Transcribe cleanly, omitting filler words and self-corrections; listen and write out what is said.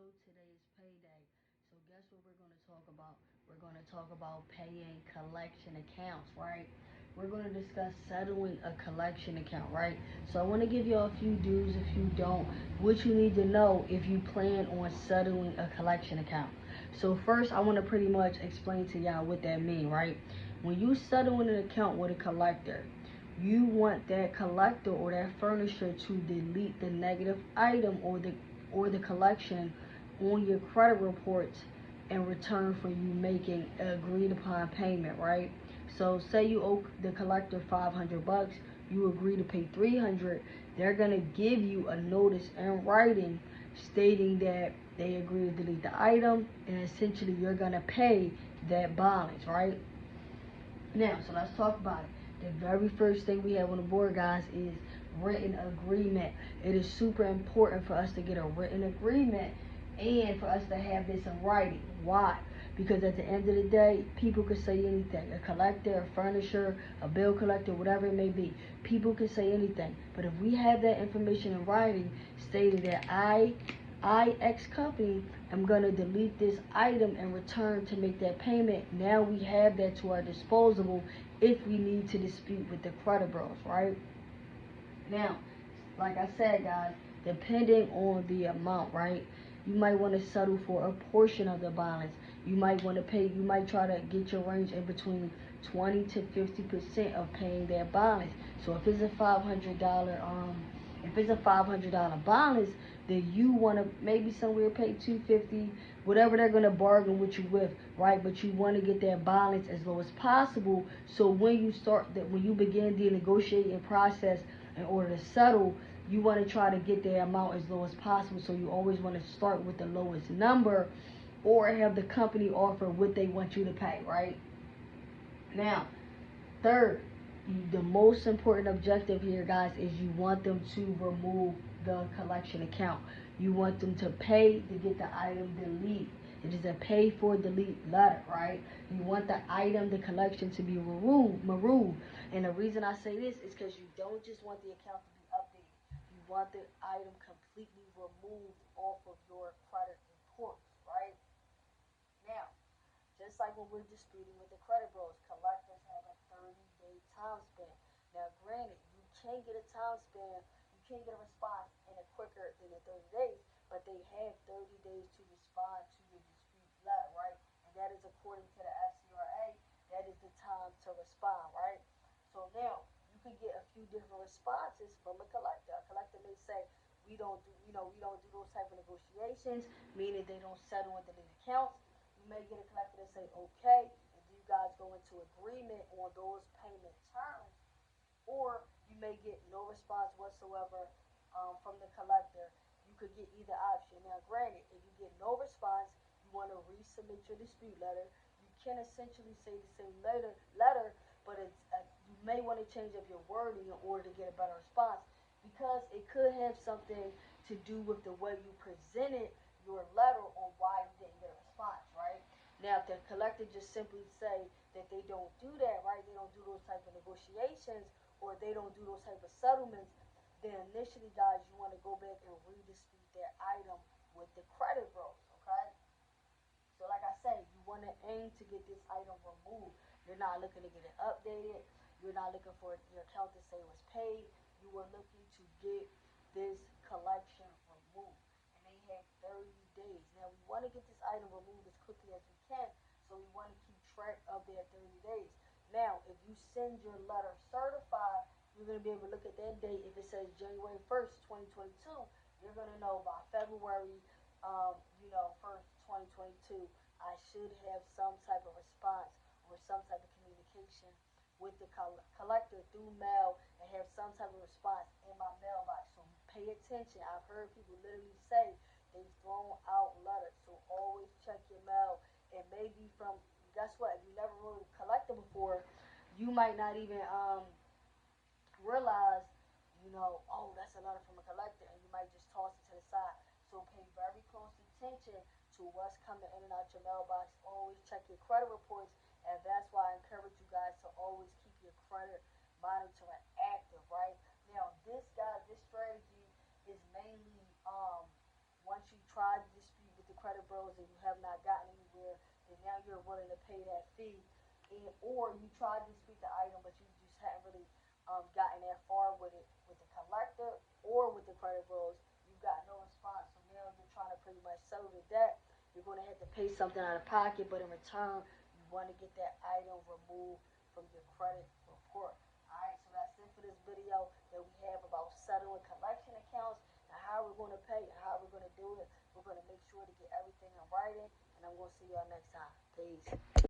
know today is payday. So guess what we're going to talk about? We're going to talk about paying collection accounts, right? We're going to discuss settling a collection account, right? So I want to give you a few do's, if you don't, what you need to know if you plan on settling a collection account. So first, I want to pretty much explain to y'all what that means, right? When you settle an account with a collector, you want that collector or that furnisher to delete the negative item or the collection on your credit reports in return for you making agreed upon payment, right? So say you owe the collector 500 bucks, you agree to pay 300, they're going to give you a notice in writing stating that they agree to delete the item, and essentially you're going to pay that balance, right? Now, so let's talk about it. The very first thing we have on the board, guys, is written agreement. It is super important for us to get a written agreement and for us to have this in writing. Why? Because at the end of the day, people can say anything. A collector, a furnisher, a bill collector, whatever it may be. People can say anything. But if we have that information in writing stating that I, X company, am going to delete this item in return to make that payment. Now we have that to our disposal if we need to dispute with the credit bureaus, right? Now, like I said, guys, depending on the amount, right? You might want to settle for a portion of the balance. You might want to pay, you might try to get your range in between 20 to 50% of paying that balance. So if it's a $500 balance, then you want to maybe somewhere pay 250, whatever they're going to bargain with you with, right? But you want to get that balance as low as possible. So when you begin the negotiating process in order to settle, you want to try to get the amount as low as possible. So you always want to start with the lowest number or have the company offer what they want you to pay, right? Now, third, the most important objective here, guys, is you want them to remove the collection account. You want them to pay to get the item deleted. It is a pay for delete letter, right? You want the item, the collection to be removed. And the reason I say this is because you don't just want the account to be updated. You want the item completely removed off of your credit reports, right? Now, just like when we're disputing with the credit bureaus, collectors have a 30-day time span. Now, granted, you can get a time span, you can get a response in a quicker than the 30 days, but they have 30 days to respond to your dispute letter, right? And that is according to the FCRA, that is the time to respond, right? So now, you can get a few different responses from a collector. A collector may say, we don't do those type of negotiations, meaning they don't settle into the accounts. You may get a collector to say, okay, and you guys go into agreement on those payment terms, or you may get no response whatsoever from the collector. You could get either option. Now, granted, if you get no response, you want to resubmit your dispute letter. You can essentially say the same letter, but you may want to change up your wording in order to get a better response because it could have something to do with the way you presented your letter on why you didn't get a response, right? Now, if the collector just simply say that they don't do that, right? They don't do those type of negotiations or they don't do those type of settlements, then initially, guys, you want to go back and redispute that item with the credit bureaus, okay? So like I said, you want to aim to get this item removed. You're not looking to get it updated. You're not looking for your account to say it was paid. You are looking to get this collection removed. And they have 30 days. Now, we want to get this item removed as quickly as we can, so we want to keep track of their 30 days. Now, if you send your letter certified, you're going to be able to look at that date. If it says January 1st, 2022, you're going to know by February 1st, 2022, I should have some type of response or some type of communication with the collector through mail and have some type of response in my mailbox. So pay attention. I've heard people literally say they've thrown out letters. So always check your mail. It may be from, guess what? If you never wrote a collector before, you might not even realize, oh, that's a letter from a collector, and you might just toss it to the side. So pay very close attention to what's coming in and out your mailbox. Always check your credit reports, and that's why I encourage you guys to always keep your credit monitoring active, right? Now, this strategy is mainly once you try to dispute and you have not gotten anywhere, then now you're willing to pay that fee. Or you tried to dispute the item, but you just hadn't really gotten that far with it, with the collector or with the credit bureaus. You got no response, so now you're trying to pretty much settle the debt. You're going to have to pay something out of pocket, but in return, you want to get that item removed from your credit report. Alright, so that's it for this video that we have about settling collection accounts and how we're going to pay and how we're going to do it. We're going to make sure to get everything in writing, and I'm going to see y'all next time. Peace.